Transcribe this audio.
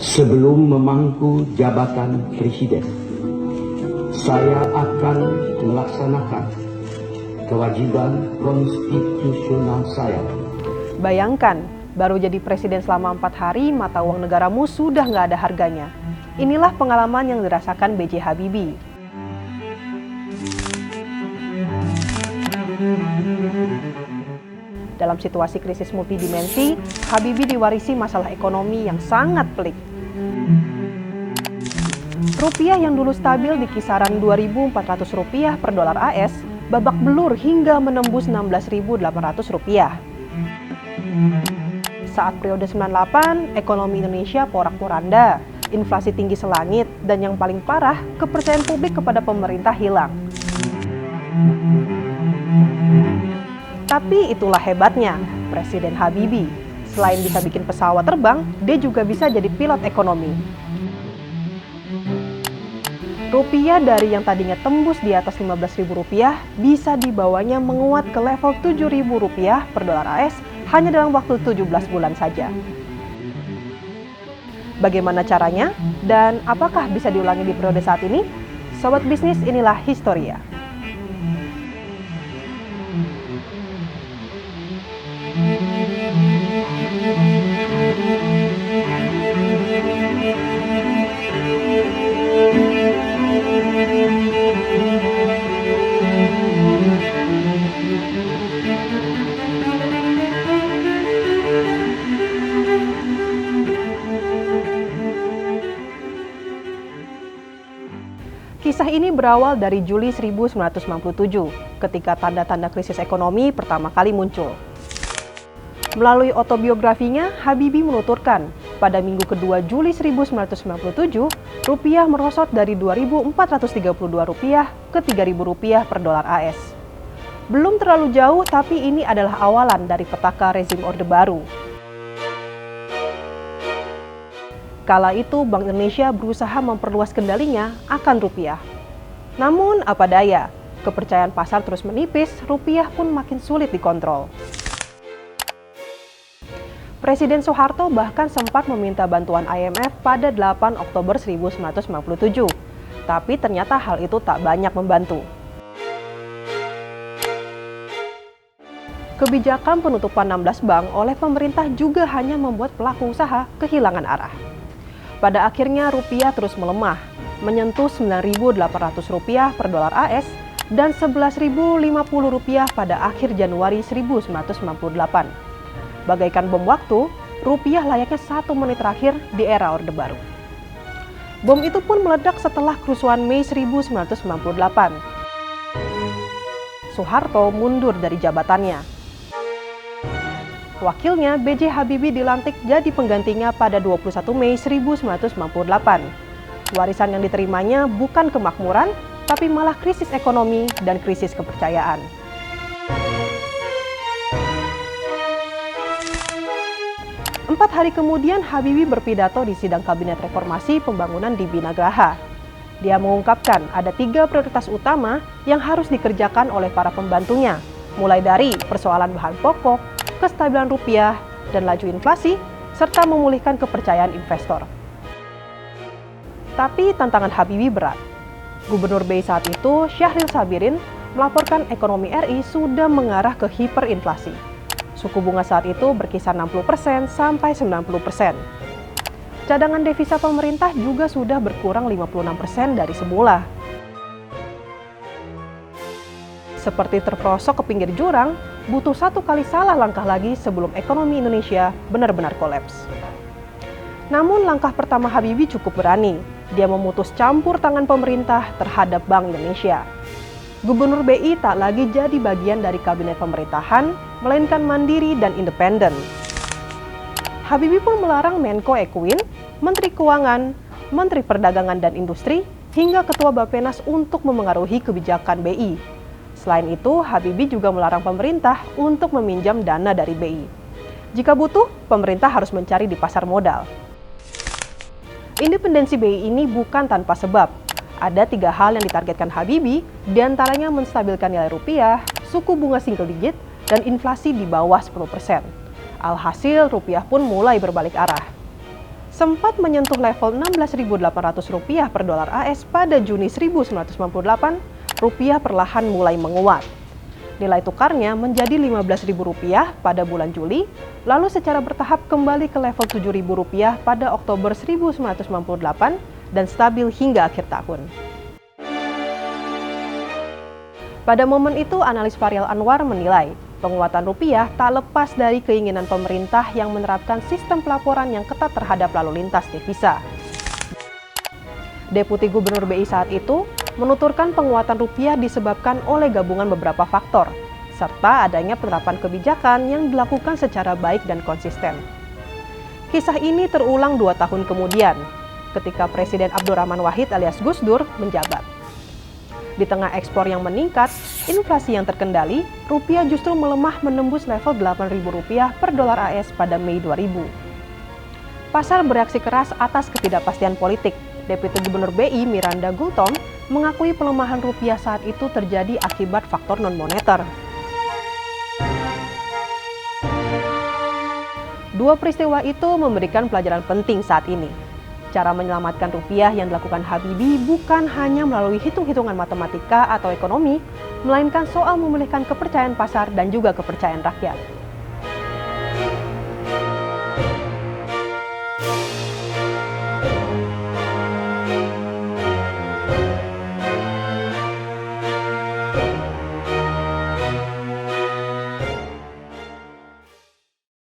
Sebelum memangku jabatan presiden, saya akan melaksanakan kewajiban konstitusional saya. Bayangkan, baru jadi presiden selama 4 hari, mata uang negaramu sudah nggak ada harganya. Inilah pengalaman yang dirasakan B.J. Habibie. Dalam situasi krisis multidimensi, Habibie diwarisi masalah ekonomi yang sangat pelik. Rupiah yang dulu stabil di kisaran Rp2.400 per dolar AS, babak belur hingga menembus Rp16.800. Saat periode 98, ekonomi Indonesia porak-poranda, inflasi tinggi selangit, dan yang paling parah, kepercayaan publik kepada pemerintah hilang. Tapi itulah hebatnya, Presiden Habibie. Selain bisa bikin pesawat terbang, dia juga bisa jadi pilot ekonomi. Rupiah dari yang tadinya tembus di atas Rp15.000 bisa dibawanya menguat ke level Rp7.000 per dolar AS hanya dalam waktu 17 bulan saja. Bagaimana caranya? Dan apakah bisa diulangi di periode saat ini? Sobat bisnis, inilah Historia. Kisah ini berawal dari Juli 1997, ketika tanda-tanda krisis ekonomi pertama kali muncul. Melalui autobiografinya, Habibie menuturkan, pada minggu kedua Juli 1997, rupiah merosot dari Rp2.432 ke Rp3.000 per dolar AS. Belum terlalu jauh, tapi ini adalah awalan dari petaka rezim Orde Baru. Kala itu, Bank Indonesia berusaha memperluas kendalinya akan rupiah. Namun, apa daya, kepercayaan pasar terus menipis, rupiah pun makin sulit dikontrol. Presiden Soeharto bahkan sempat meminta bantuan IMF pada 8 Oktober 1997, tapi ternyata hal itu tak banyak membantu. Kebijakan penutupan 16 bank oleh pemerintah juga hanya membuat pelaku usaha kehilangan arah. Pada akhirnya rupiah terus melemah, menyentuh Rp9.800 per dolar AS dan Rp11.050 pada akhir Januari 1998. Bagaikan bom waktu, rupiah layaknya 1 menit terakhir di era Orde Baru. Bom itu pun meledak setelah kerusuhan Mei 1998. Soeharto mundur dari jabatannya. Wakilnya, B.J. Habibie dilantik jadi penggantinya pada 21 Mei 1998. Warisan yang diterimanya bukan kemakmuran, tapi malah krisis ekonomi dan krisis kepercayaan. Empat hari kemudian, Habibie berpidato di sidang Kabinet Reformasi Pembangunan di Binagraha. Dia mengungkapkan ada 3 prioritas utama yang harus dikerjakan oleh para pembantunya, mulai dari persoalan bahan pokok, kestabilan rupiah, dan laju inflasi, serta memulihkan kepercayaan investor. Tapi tantangan Habibie berat. Gubernur BI saat itu, Syahril Sabirin, melaporkan ekonomi RI sudah mengarah ke hiperinflasi. Suku bunga saat itu berkisar 60% sampai 90%. Cadangan devisa pemerintah juga sudah berkurang 56% dari semula. Seperti terperosok ke pinggir jurang, butuh 1 kali salah langkah lagi sebelum ekonomi Indonesia benar-benar kolaps. Namun langkah pertama Habibie cukup berani. Dia memutus campur tangan pemerintah terhadap Bank Indonesia. Gubernur BI tak lagi jadi bagian dari kabinet pemerintahan, melainkan mandiri dan independen. Habibie pun melarang Menko Ekuin, Menteri Keuangan, Menteri Perdagangan dan Industri, hingga Ketua Bappenas untuk memengaruhi kebijakan BI. Selain itu, Habibie juga melarang pemerintah untuk meminjam dana dari BI. Jika butuh, pemerintah harus mencari di pasar modal. Independensi BI ini bukan tanpa sebab. Ada 3 hal yang ditargetkan Habibie, diantaranya menstabilkan nilai rupiah, suku bunga single digit, dan inflasi di bawah 10%. Alhasil, rupiah pun mulai berbalik arah. sempat menyentuh level Rp16.800 per dolar AS pada Juni 1998, rupiah perlahan mulai menguat. Nilai tukarnya menjadi Rp15.000 pada bulan Juli, lalu secara bertahap kembali ke level Rp7.000 pada Oktober 1998 dan stabil hingga akhir tahun. Pada momen itu, analis Faryal Anwar menilai penguatan rupiah tak lepas dari keinginan pemerintah yang menerapkan sistem pelaporan yang ketat terhadap lalu lintas devisa. Deputi Gubernur BI saat itu menuturkan penguatan rupiah disebabkan oleh gabungan beberapa faktor, serta adanya penerapan kebijakan yang dilakukan secara baik dan konsisten. Kisah ini terulang 2 tahun kemudian, ketika Presiden Abdurrahman Wahid alias Gus Dur menjabat. Di tengah ekspor yang meningkat, inflasi yang terkendali, rupiah justru melemah menembus level Rp8.000 per dolar AS pada Mei 2000. Pasar bereaksi keras atas ketidakpastian politik. Deputi Gubernur BI Miranda Gultom mengakui pelemahan rupiah saat itu terjadi akibat faktor non-moneter. Dua peristiwa itu memberikan pelajaran penting saat ini. Cara menyelamatkan rupiah yang dilakukan Habibie bukan hanya melalui hitung-hitungan matematika atau ekonomi, melainkan soal memulihkan kepercayaan pasar dan juga kepercayaan rakyat.